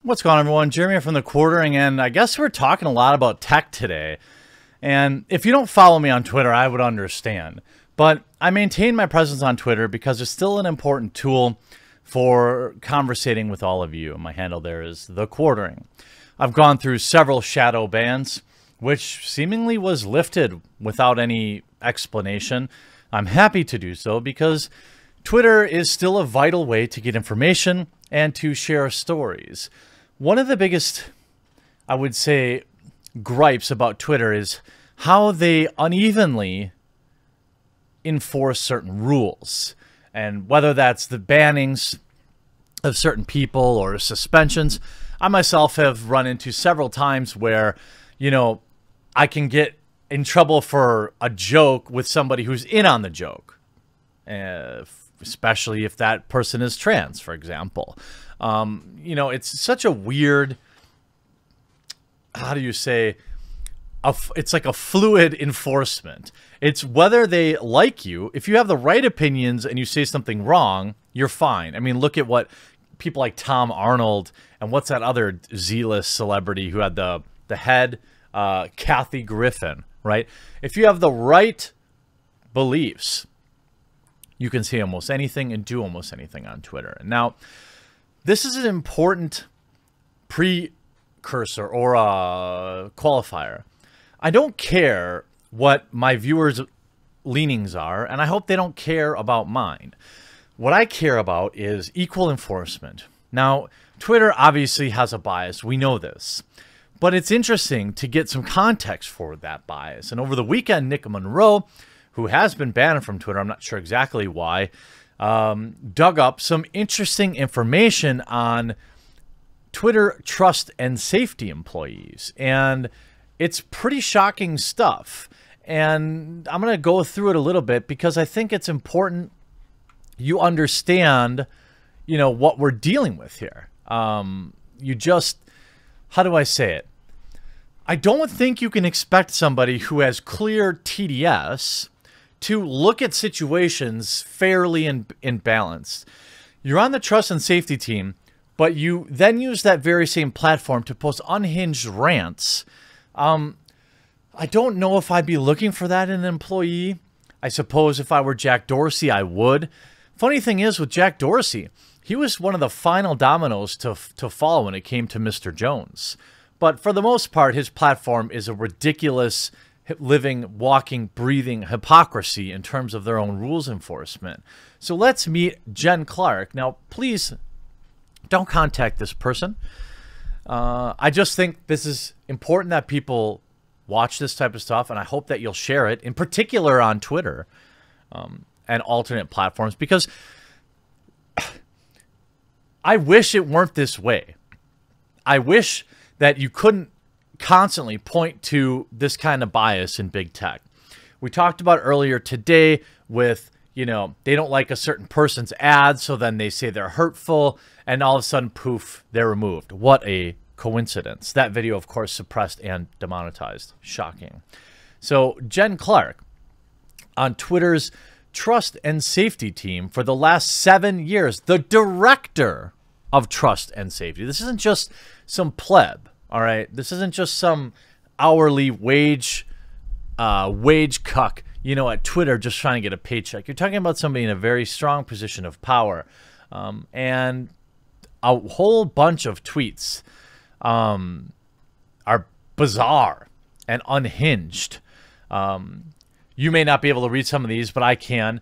What's going on, everyone? Jeremy from the Quartering, and I guess we're talking a lot about tech today. And if you don't follow me on Twitter, I would understand. But I maintain my presence on Twitter because it's still an important tool for conversating with all of you. My handle there is The Quartering. I've gone through several shadow bans, which seemingly was lifted without any explanation. I'm happy to do so because Twitter is still a vital way to get information and to share stories. One of the biggest, I would say, gripes about Twitter is how they unevenly enforce certain rules. And whether that's the bannings of certain people or suspensions, I myself have run into several times where, I can get in trouble for a joke with somebody who's in on the joke. Especially if that person is trans, for example. It's such a weird, how do you say, it's like a fluid enforcement. It's whether they like you. If you have the right opinions and you say something wrong, you're fine. I mean, look at what people like Tom Arnold and what's that other Z-list celebrity who had the head, Kathy Griffin, right? If you have the right beliefs, you can say almost anything and do almost anything on Twitter. Now, this is an important precursor or a qualifier. I don't care what my viewers' leanings are, and I hope they don't care about mine. What I care about is equal enforcement. Now, Twitter obviously has a bias. We know this. But it's interesting to get some context for that bias. And over the weekend, Nick Monroe, who has been banned from Twitter, I'm not sure exactly why, dug up some interesting information on Twitter trust and safety employees. And it's pretty shocking stuff. And I'm going to go through it a little bit because I think it's important you understand, what we're dealing with here. How do I say it? I don't think you can expect somebody who has clear TDS to look at situations fairly and balanced. You're on the trust and safety team, but you then use that very same platform to post unhinged rants. I don't know if I'd be looking for that in an employee. I suppose if I were Jack Dorsey, I would. Funny thing is with Jack Dorsey, he was one of the final dominoes to fall when it came to Mr. Jones. But for the most part, his platform is a ridiculous living, walking, breathing hypocrisy in terms of their own rules enforcement. So let's meet Jen Clark. Now, please don't contact this person. I just think this is important that people watch this type of stuff, and I hope that you'll share it, in particular on Twitter and alternate platforms, because I wish it weren't this way. I wish that you couldn't constantly point to this kind of bias in big tech. We talked about earlier today with, they don't like a certain person's ads, so then they say they're hurtful, and all of a sudden, poof, they're removed. What a coincidence. That video, of course, suppressed and demonetized. Shocking. So Jen Clark, on Twitter's trust and safety team for the last 7 years, the director of trust and safety. This isn't just some pleb, all right? This isn't just some hourly wage cuck, at Twitter just trying to get a paycheck. You're talking about somebody in a very strong position of power. And a whole bunch of tweets are bizarre and unhinged. You may not be able to read some of these, but I can.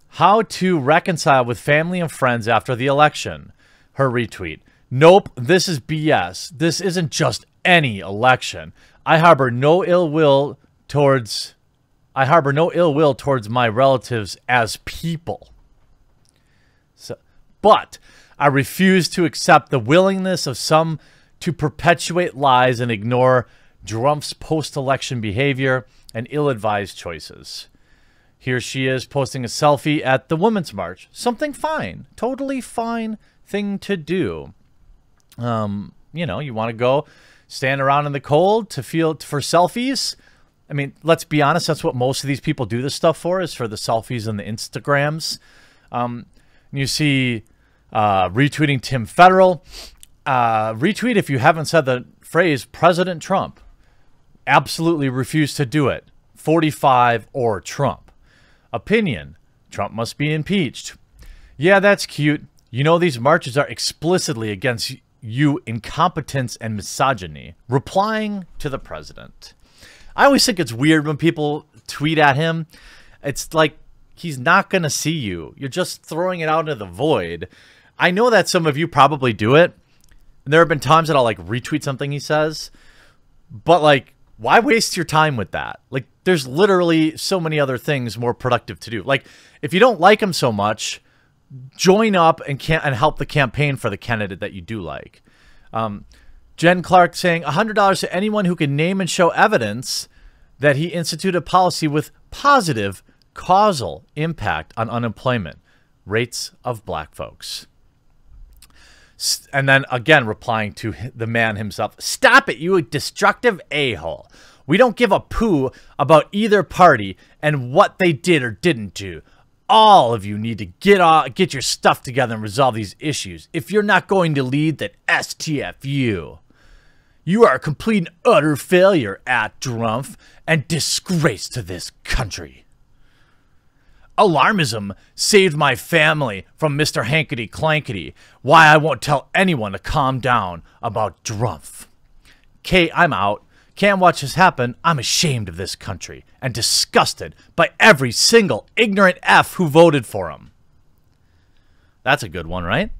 How to reconcile with family and friends after the election. Her retweet. Nope, this is BS. This isn't just any election. I harbor no ill will towards my relatives as people. But I refuse to accept the willingness of some to perpetuate lies and ignore Trump's post-election behavior and ill-advised choices. Here she is posting a selfie at the Women's March. Something fine. Totally fine thing to do. You want to go stand around in the cold for selfies. I mean, let's be honest. That's what most of these people do this stuff for, is for the selfies and the Instagrams. You see retweeting Tim Federal. Retweet if you haven't said the phrase President Trump. Absolutely refuse to do it. 45 or Trump. Opinion. Trump must be impeached. Yeah, that's cute. You know these marches are explicitly against you incompetence and misogyny. Replying to the president. I always think it's weird when people tweet at him. It's like he's not going to see you. You're just throwing it out into the void. I know that some of you probably do it. And there have been times that I'll like retweet something he says. But like, why waste your time with that? Like, there's literally so many other things more productive to do. Like, if you don't like him so much, join up and help the campaign for the candidate that you do like. Jen Clark saying $100 to anyone who can name and show evidence that he instituted a policy with positive causal impact on unemployment rates of black folks. And then again, replying to the man himself, stop it, you destructive a-hole. We don't give a poo about either party and what they did or didn't do. All of you need to get your stuff together and resolve these issues. If you're not going to lead, then STFU. You are a complete and utter failure at Drumpf and disgrace to this country. Alarmism saved my family from Mr. Hankety Clankety. Why I won't tell anyone to calm down about Drumpf. Kate, I'm out. Can't watch this happen. I'm ashamed of this country and disgusted by every single ignorant F who voted for him. That's a good one, right?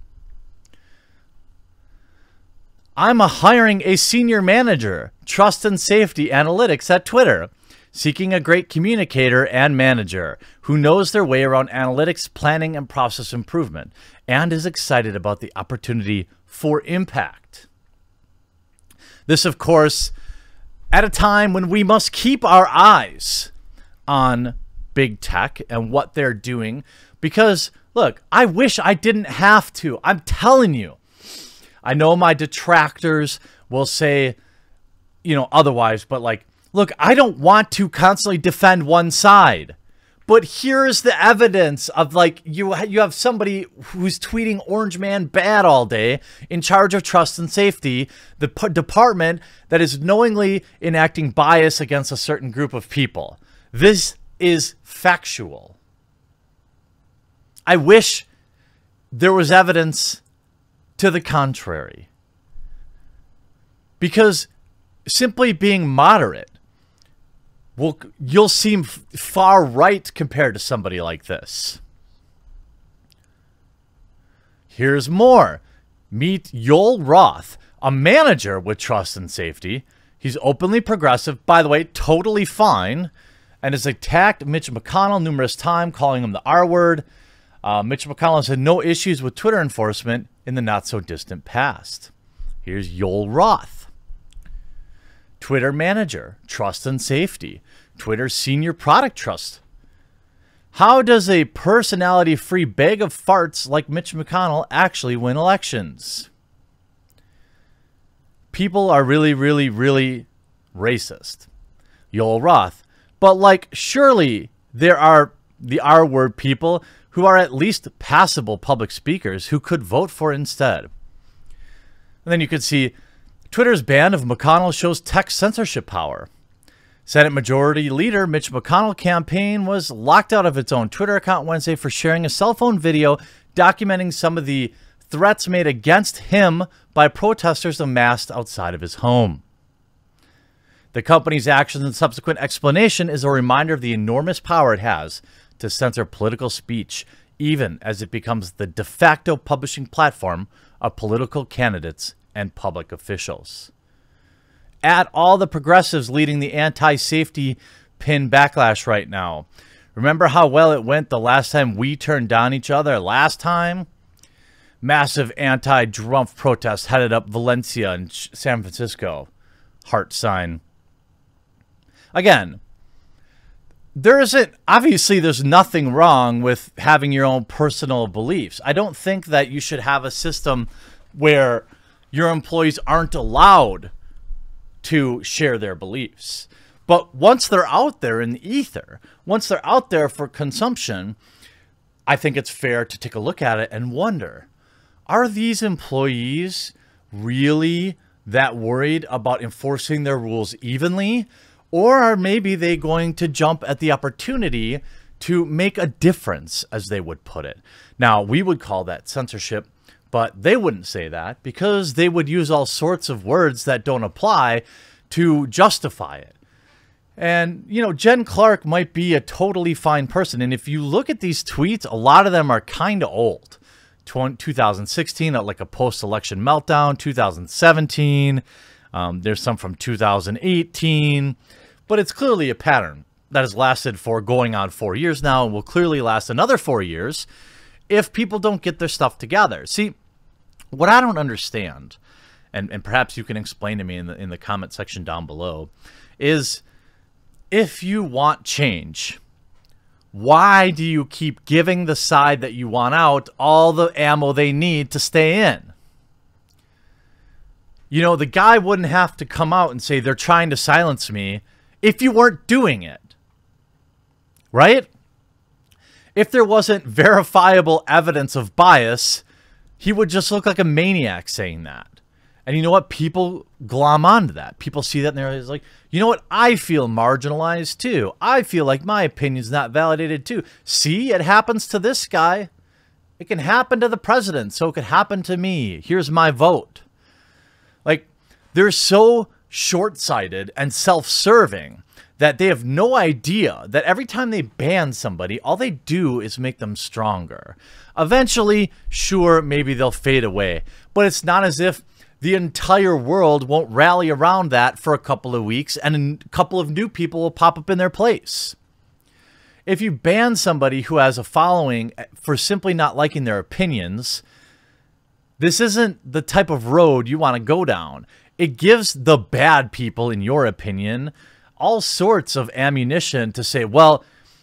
I'm hiring a senior manager, trust and safety analytics at Twitter. Seeking a great communicator and manager who knows their way around analytics, planning, and process improvement, and is excited about the opportunity for impact. This, of course, at a time when we must keep our eyes on big tech and what they're doing, because, look, I wish I didn't have to. I'm telling you. I know my detractors will say, otherwise, but like, look, I don't want to constantly defend one side, but here's the evidence of like you have somebody who's tweeting Orange Man bad all day in charge of trust and safety, the department that is knowingly enacting bias against a certain group of people. This is factual. I wish there was evidence to the contrary, because simply being moderate, well, you'll seem far right compared to somebody like this. Here's more. Meet Yoel Roth, a manager with trust and safety. He's openly progressive, by the way, totally fine, and has attacked Mitch McConnell numerous times, calling him the R word. Mitch McConnell has had no issues with Twitter enforcement in the not-so-distant past. Here's Yoel Roth. Twitter manager, trust and safety. Twitter senior product trust. How does a personality-free bag of farts like Mitch McConnell actually win elections? People are really, really, really racist. Yoel Roth. But like, surely there are the R-word people who are at least passable public speakers who could vote for it instead. And then you could see Twitter's ban of McConnell shows tech censorship power. Senate Majority Leader Mitch McConnell campaign was locked out of its own Twitter account Wednesday for sharing a cell phone video documenting some of the threats made against him by protesters amassed outside of his home. The company's actions and subsequent explanation is a reminder of the enormous power it has to censor political speech, even as it becomes the de facto publishing platform of political candidates and public officials. At all the progressives leading the anti-safety pin backlash right now. Remember how well it went the last time we turned down each other? Last time? Massive anti-Drumpf protests headed up Valencia and San Francisco. Heart sign. Again, obviously there's nothing wrong with having your own personal beliefs. I don't think that you should have a system where your employees aren't allowed to share their beliefs. But once they're out there in the ether, once they're out there for consumption, I think it's fair to take a look at it and wonder, are these employees really that worried about enforcing their rules evenly? Or are maybe they going to jump at the opportunity to make a difference, as they would put it? Now, we would call that censorship, but they wouldn't say that because they would use all sorts of words that don't apply to justify it. And, you know, Jen Clark might be a totally fine person. And if you look at these tweets, a lot of them are kind of old. 2016, like a post-election meltdown. 2017, there's some from 2018. But it's clearly a pattern that has lasted for going on 4 years now and will clearly last another 4 years if people don't get their stuff together. See, what I don't understand, and perhaps you can explain to me in the comment section down below, is if you want change, why do you keep giving the side that you want out all the ammo they need to stay in? You know, the guy wouldn't have to come out and say they're trying to silence me if you weren't doing it, right? If there wasn't verifiable evidence of bias, he would just look like a maniac saying that. And you know what? People glom onto that. People see that and they're like, you know what? I feel marginalized too. I feel like my opinion's not validated too. See, it happens to this guy. It can happen to the president, so it could happen to me. Here's my vote. Like, they're so short-sighted and self-serving that they have no idea that every time they ban somebody, all they do is make them stronger. Eventually, sure, maybe they'll fade away, but it's not as if the entire world won't rally around that for a couple of weeks and a couple of new people will pop up in their place. If you ban somebody who has a following for simply not liking their opinions, this isn't the type of road you want to go down. It gives the bad people, in your opinion, all sorts of ammunition to say, well,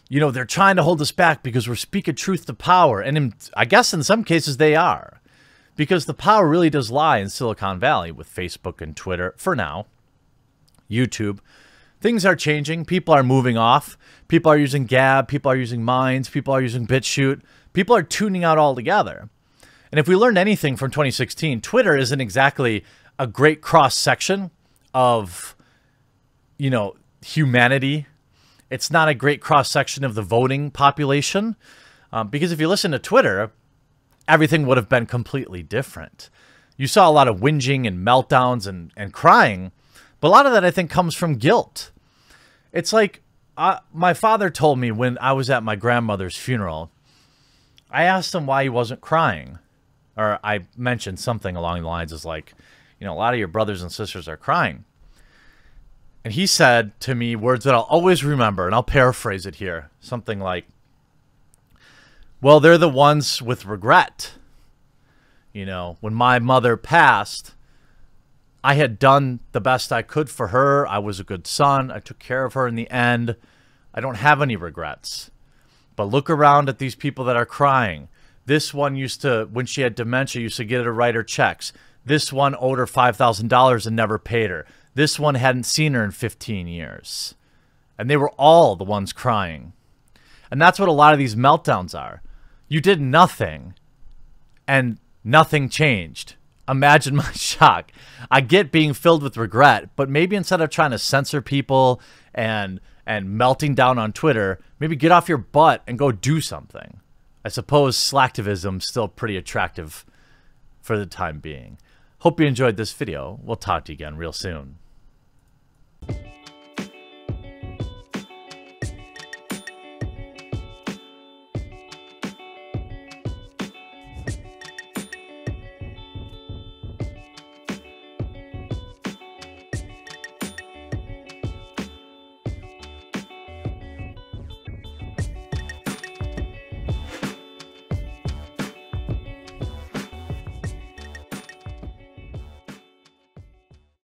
you know, they're trying to hold us back because we're speaking truth to power. And I guess in some cases they are. Because the power really does lie in Silicon Valley with Facebook and Twitter, for now. YouTube. Things are changing. People are moving off. People are using Gab. People are using Minds. People are using BitChute. People are tuning out altogether. And if we learned anything from 2016, Twitter isn't exactly a great cross-section of, you know, humanity. It's not a great cross-section of the voting population. Because if you listen to Twitter, everything would have been completely different. You saw a lot of whinging and meltdowns and crying, but a lot of that I think comes from guilt. It's like my father told me when I was at my grandmother's funeral, I asked him why he wasn't crying. Or I mentioned something along the lines as like, you know, a lot of your brothers and sisters are crying. And he said to me words that I'll always remember, and I'll paraphrase it here. Something like, well, they're the ones with regret. You know, when my mother passed, I had done the best I could for her. I was a good son. I took care of her in the end. I don't have any regrets. But look around at these people that are crying. This one used to, when she had dementia, used to get her to write her checks. This one owed her $5,000 and never paid her. This one hadn't seen her in 15 years. And they were all the ones crying. And that's what a lot of these meltdowns are. You did nothing, and nothing changed. Imagine my shock. I get being filled with regret, but maybe instead of trying to censor people and melting down on Twitter, maybe get off your butt and go do something. I suppose slacktivism's still pretty attractive for the time being. Hope you enjoyed this video. We'll talk to you again real soon.